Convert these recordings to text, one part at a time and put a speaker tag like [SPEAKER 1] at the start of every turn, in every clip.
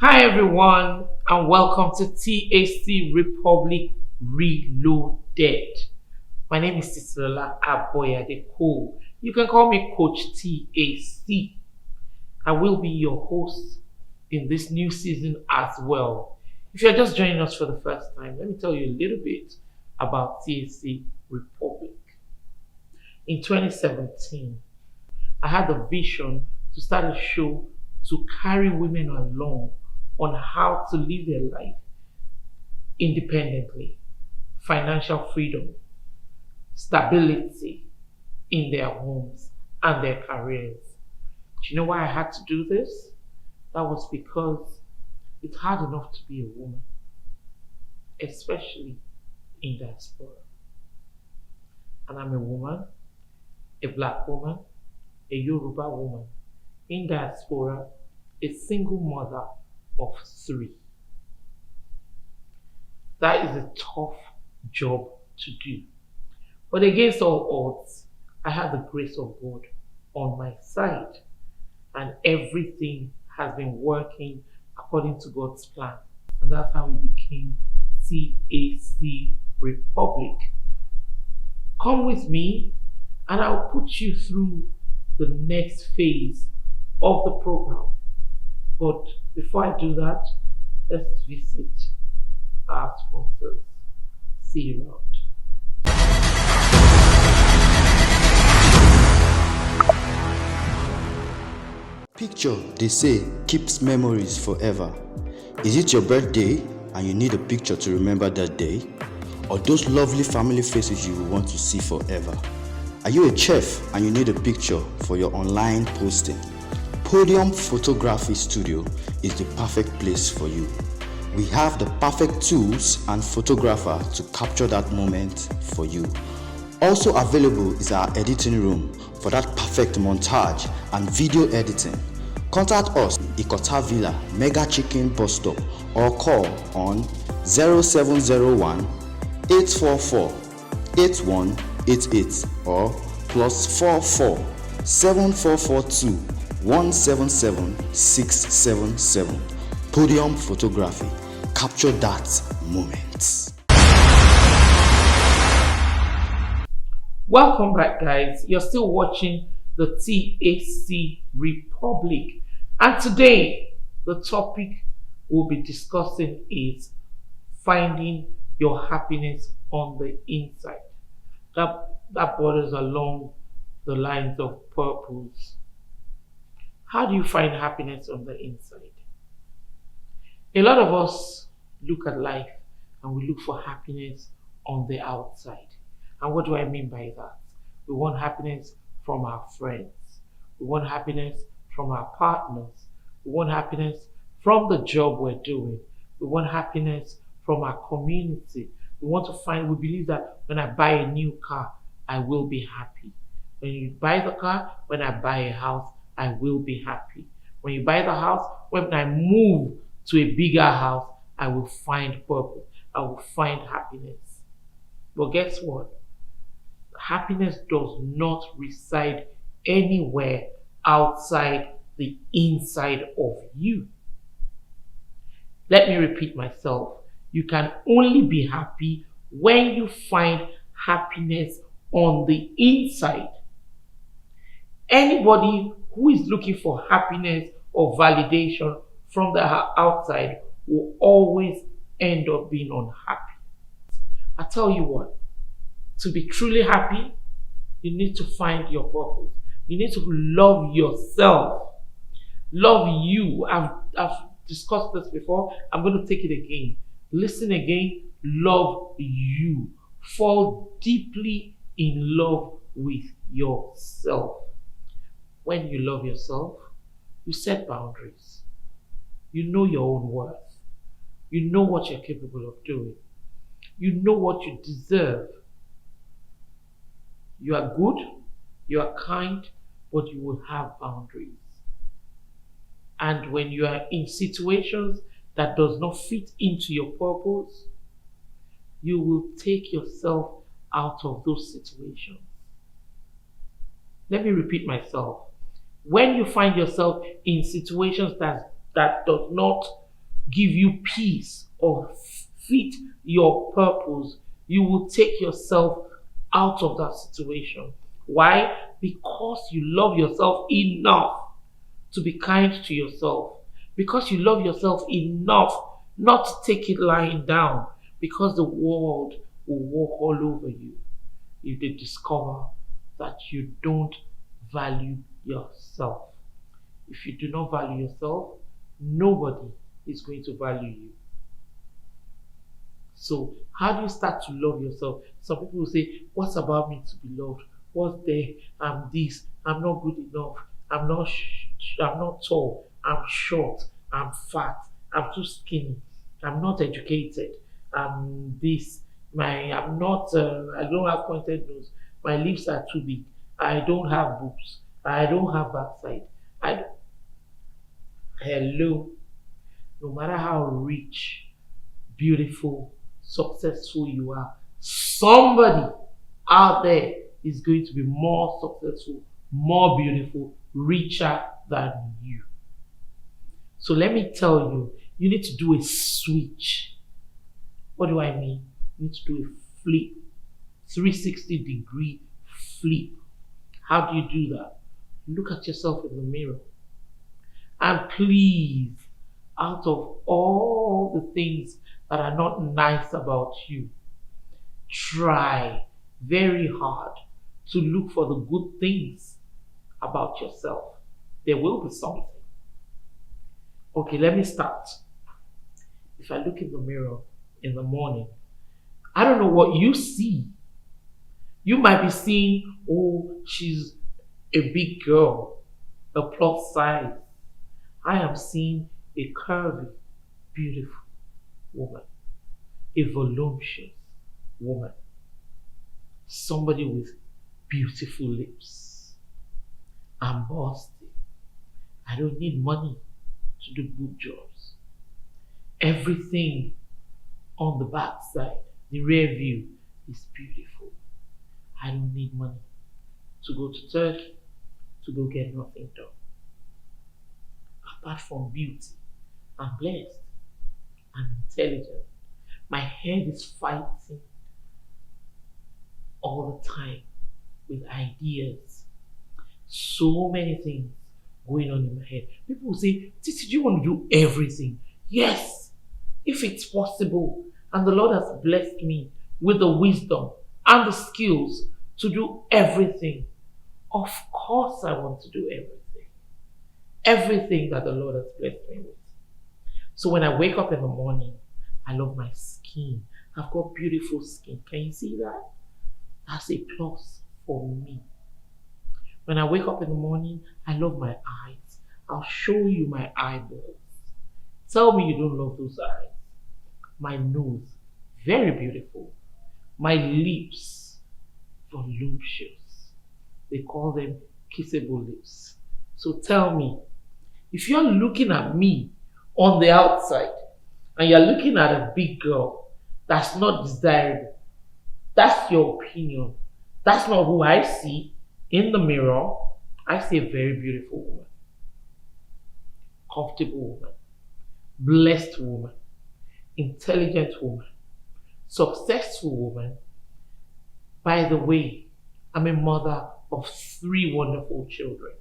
[SPEAKER 1] Hi everyone, and welcome to THC Republic Reloaded. My name is Abooyade-Cole. You can call me Coach TAC. I will be your host in this new season as well. If you're just joining us for the first time, let me tell you a little bit about THC Republic. In 2017, I had a vision to start a show to carry women along on how to live their life independently, financial freedom, stability in their homes and their careers. Do you know why I had to do this? That was because it's hard enough to be a woman, especially in diaspora. And I'm a woman, a black woman, a Yoruba woman, in diaspora, a single mother of 3. That is a tough job to do. But against all odds, I had the grace of God on my side, and everything has been working according to God's plan. And that's how we became TAC Republic. Come with me, and I'll put you through the next phase of the program. But before I do that, let's visit our sponsors. See you around.
[SPEAKER 2] Picture, they say, keeps memories forever. Is it your birthday and you need a picture to remember that day? Or those lovely family faces you want to see forever? Are you a chef and you need a picture for your online posting? Podium Photography Studio is the perfect place for you. We have the perfect tools and photographer to capture that moment for you. Also available is our editing room for that perfect montage and video editing. Contact us in Ikota Villa, Mega Chicken Bus Stop, or call on 0701 844 8188 or +44 7442 177 677. Podium Photography. Capture that moment.
[SPEAKER 1] Welcome back, guys. You're still watching the THC Republic. And today, the topic we'll be discussing is finding your happiness on the inside. That borders along the lines of purpose. How do you find happiness on the inside? A lot of us look at life and we look for happiness on the outside. And what do I mean by that? We want happiness from our friends. We want happiness from our partners. We want happiness from the job we're doing. We want happiness from our community. We believe that when I buy a new car, I will be happy. When you buy the car, when I buy a house, I will be happy. When you buy the house, when I move to a bigger house, I will find purpose. I will find happiness. But guess what? Happiness does not reside anywhere outside the inside of you. Let me repeat myself. You can only be happy when you find happiness on the inside. Anybody who is looking for happiness or validation from the outside will always end up being unhappy. I tell you what, to be truly happy, you need to find your purpose. You need to love yourself. Love you. I've discussed this before. I'm going to take it again. Listen again. Love you. Fall deeply in love with yourself. When you love yourself, you set boundaries. You know your own worth. You know what you're capable of doing. You know what you deserve. You are good, you are kind, but you will have boundaries. And when you are in situations that does not fit into your purpose, you will take yourself out of those situations. Let me repeat myself. When you find yourself in situations that does not give you peace or fit your purpose, you will take yourself out of that situation. Why? Because you love yourself enough to be kind to yourself. Because you love yourself enough not to take it lying down. Because the world will walk all over you if they discover that you don't value yourself. If you do not value yourself, nobody is going to value you. So, how do you start to love yourself? Some people will say, what's about me to be loved? What's there? I'm this. I'm not good enough. I'm not tall. I'm short. I'm fat. I'm too skinny. I'm not educated. I'm this. I'm not. I don't have pointed nose. My lips are too big. I don't have boobs. I don't have backside. Hello. No matter how rich, beautiful, successful you are, somebody out there is going to be more successful, more beautiful, richer than you. So let me tell you, you need to do a switch. What do I mean? You need to do a flip, 360-degree flip. How do you do that? Look at yourself in the mirror. And please, out of all the things that are not nice about you, try very hard to look for the good things about yourself. There will be something. Okay, let me start. If I look in the mirror in the morning, I don't know what you see. You might be seeing, oh, she's a big girl, a plus size. I am seeing a curvy, beautiful woman, a voluptuous woman, somebody with beautiful lips. I'm busty. I don't need money to do good jobs. Everything on the backside, the rear view, is beautiful. I don't need money to go to Turkey to go get nothing done. Apart from beauty, I'm blessed. I'm intelligent. My head is fighting all the time with ideas. So many things going on in my head. People will say, Titi, do you want to do everything? Yes, if it's possible. And the Lord has blessed me with the wisdom and the skills to do everything. Of course I want to do everything. Everything that the Lord has blessed me with. So when I wake up in the morning, I love my skin. I've got beautiful skin. Can you see that? That's a plus for me. When I wake up in the morning, I love my eyes. I'll show you my eyeballs. Tell me you don't love those eyes. My nose, very beautiful. My lips, voluptuous. They call them kissable lips. So tell me, if you're looking at me on the outside and you're looking at a big girl that's not desirable, that's your opinion. That's not who I see in the mirror. I see a very beautiful woman, comfortable woman, blessed woman, intelligent woman, successful woman. By the way, I'm a mother of 3 wonderful children.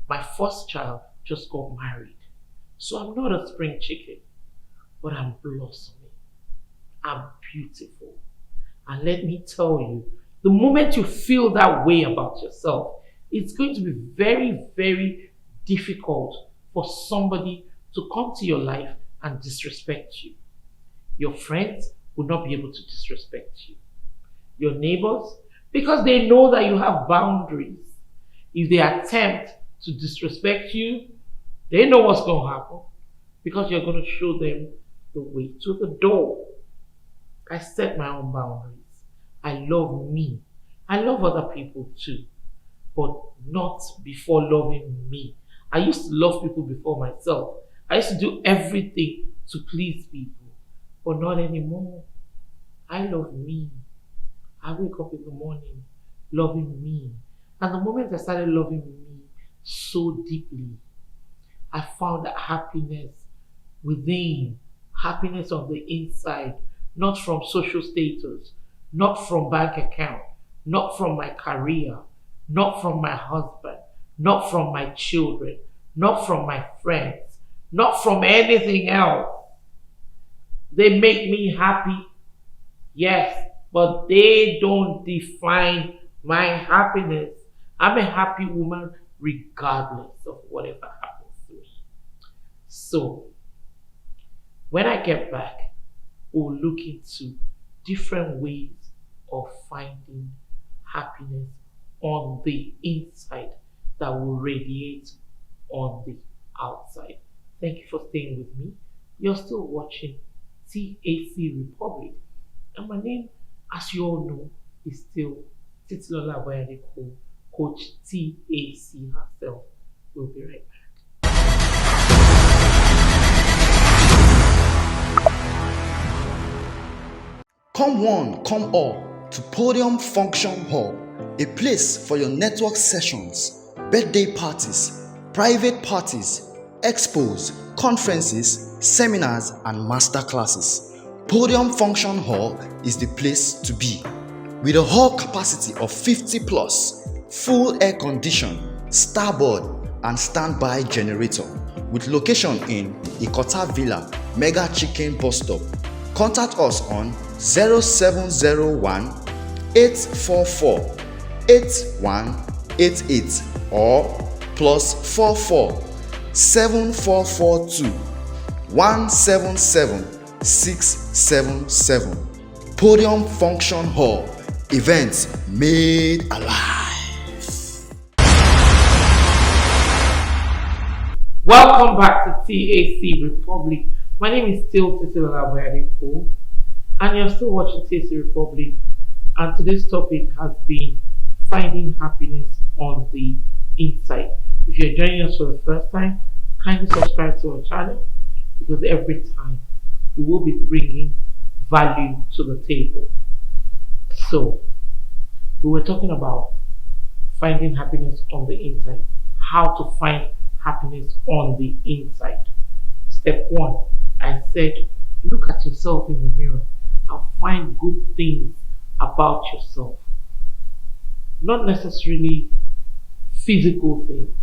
[SPEAKER 1] My first child just got married. So I'm not a spring chicken, but I'm blossoming. I'm beautiful. And let me tell you, the moment you feel that way about yourself, it's going to be very, very difficult for somebody to come to your life and disrespect you. Your friends will not be able to disrespect you. Your neighbors, because they know that you have boundaries. If they attempt to disrespect you, they know what's going to happen because you're going to show them the way to the door. I set my own boundaries. I love me. I love other people too, but not before loving me. I used to love people before myself. I used to do everything to please people, but not anymore. I love me. I wake up in the morning loving me. And the moment I started loving me so deeply, I found that happiness within happiness on the inside, not from social status, not from bank account, not from my career, not from my husband, not from my children, not from my friends, not from anything else. They make me happy, yes, but they don't define my happiness. I'm a happy woman regardless of whatever happens to me. So, when I get back, we'll look into different ways of finding happiness on the inside that will radiate on the outside. Thank you for staying with me. You're still watching TAC Republic, and my name, as you all know, is still Abooyade-Cole, Coach TAC herself. We'll be right back.
[SPEAKER 2] Come one, come all to Podium Function Hall, a place for your network sessions, birthday parties, private parties, expos, conferences, seminars, and master classes. Podium Function Hall is the place to be. With a hall capacity of 50 plus, full air condition, starboard, and standby generator, with location in Ikota Villa, Mega Chicken Bus Stop. Contact us on 0701 844 8188 or +44 7442 177 677. Podium Function Hall, events made alive.
[SPEAKER 1] Welcome back to TAC Republic. My name is still Abooyade-Cole, and you're still watching TAC Republic, and today's topic has been finding happiness on the inside. If you're joining us for the first time, kindly subscribe to our channel, because every time we will be bringing value to the table. So, we were talking about finding happiness on the inside, how to find happiness on the inside. Step 1, I said, look at yourself in the mirror and find good things about yourself. Not necessarily physical things.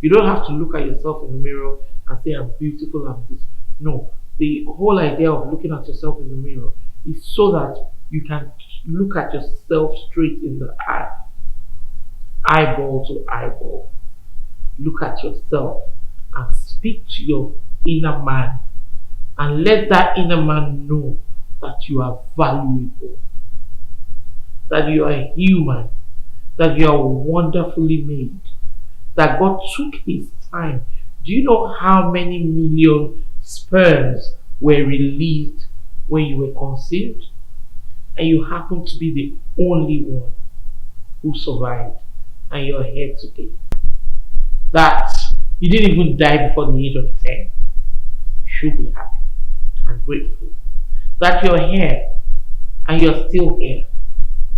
[SPEAKER 1] You don't have to look at yourself in the mirror and say, I'm beautiful, I'm good. No. The whole idea of looking at yourself in the mirror is so that you can look at yourself straight in the eye. Eyeball to eyeball. Look at yourself and speak to your inner man, and let that inner man know that you are valuable, that you are human, that you are wonderfully made, that God took his time. Do you know how many million sperms were released when you were conceived? And you happen to be the only one who survived, and you're here today. That you didn't even die before the age of 10. You should be happy and grateful that you're here and you're still here.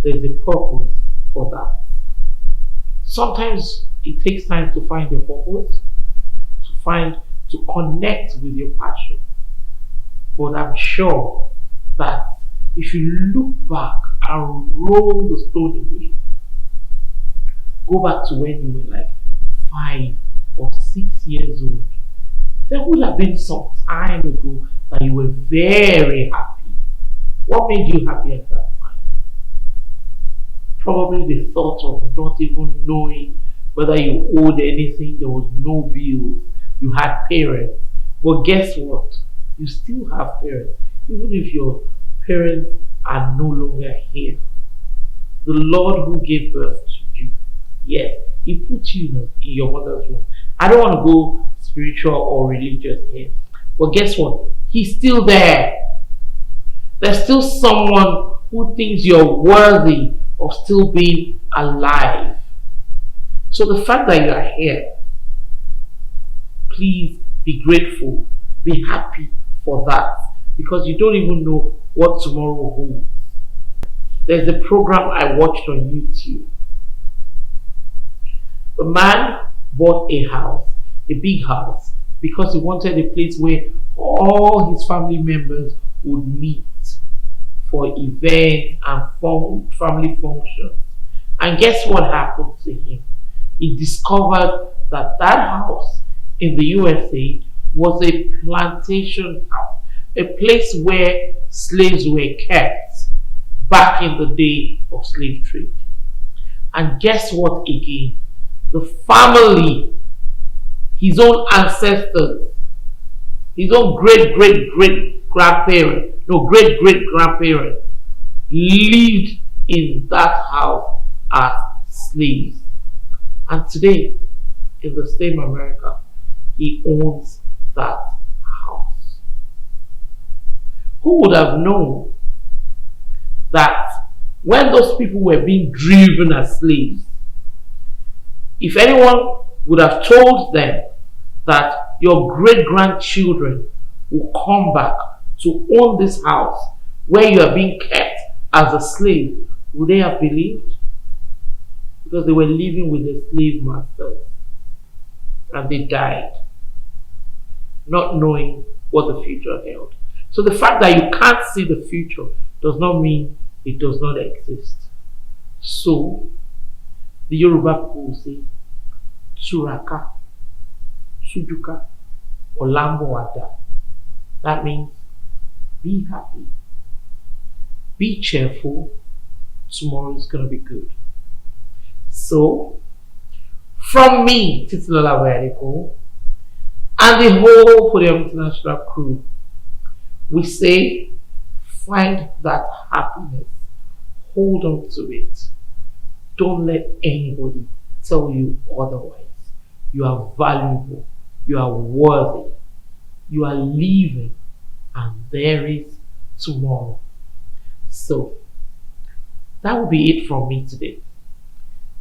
[SPEAKER 1] There's a purpose for that. Sometimes it takes time to find your purpose, to connect with your passion. But I'm sure that if you look back and roll the stone away, go back to when you were like 5 or 6 years old, there would have been some time ago that you were very happy. What made you happy at that time? Probably the thought of not even knowing whether you owed anything. There was no bills. You had parents. But guess what? You still have parents. Even if your parents are no longer here. The Lord who gave birth to you, yes, he put you in your mother's womb. I don't want to go spiritual or religious here. But guess what? He's still there. There's still someone who thinks you're worthy of still being alive. So the fact that you are here, please be grateful, be happy for that, because you don't even know what tomorrow holds. There's a program I watched on YouTube. The man bought a house, a big house, because he wanted a place where all his family members would meet for events and family functions. And guess what happened to him? He discovered that that house in the USA was a plantation house, a place where slaves were kept back in the day of slave trade. And guess what again? The family, his own ancestors, his own great grandparents lived in that house as slaves. And today, in the same America, he owns that house. Who would have known that when those people were being driven as slaves, if anyone would have told them that your great-grandchildren will come back to own this house where you are being kept as a slave, would they have believed? Because they were living with their slave masters and they died, not knowing what the future held. So the fact that you can't see the future does not mean it does not exist. So the Yoruba people say, Turaka, Sujuka, Olambo Wada. That means be happy, be cheerful, tomorrow is going to be good. So, from me, Titilola Abooyade-Cole, and the whole Podium International crew, we say, find that happiness, hold on to it. Don't let anybody tell you otherwise. You are valuable, you are worthy, you are living, and there is tomorrow. So, that will be it from me today.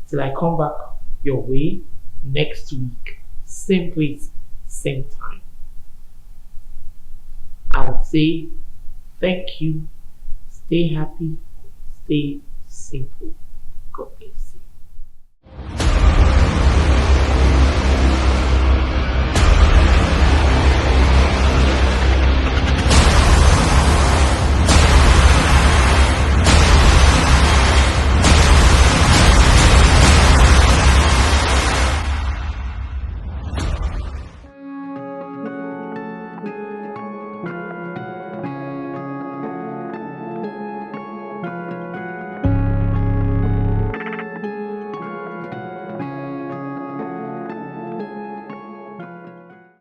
[SPEAKER 1] Till I come back your way next week, same place, same time. I will say thank you, stay happy, stay simple.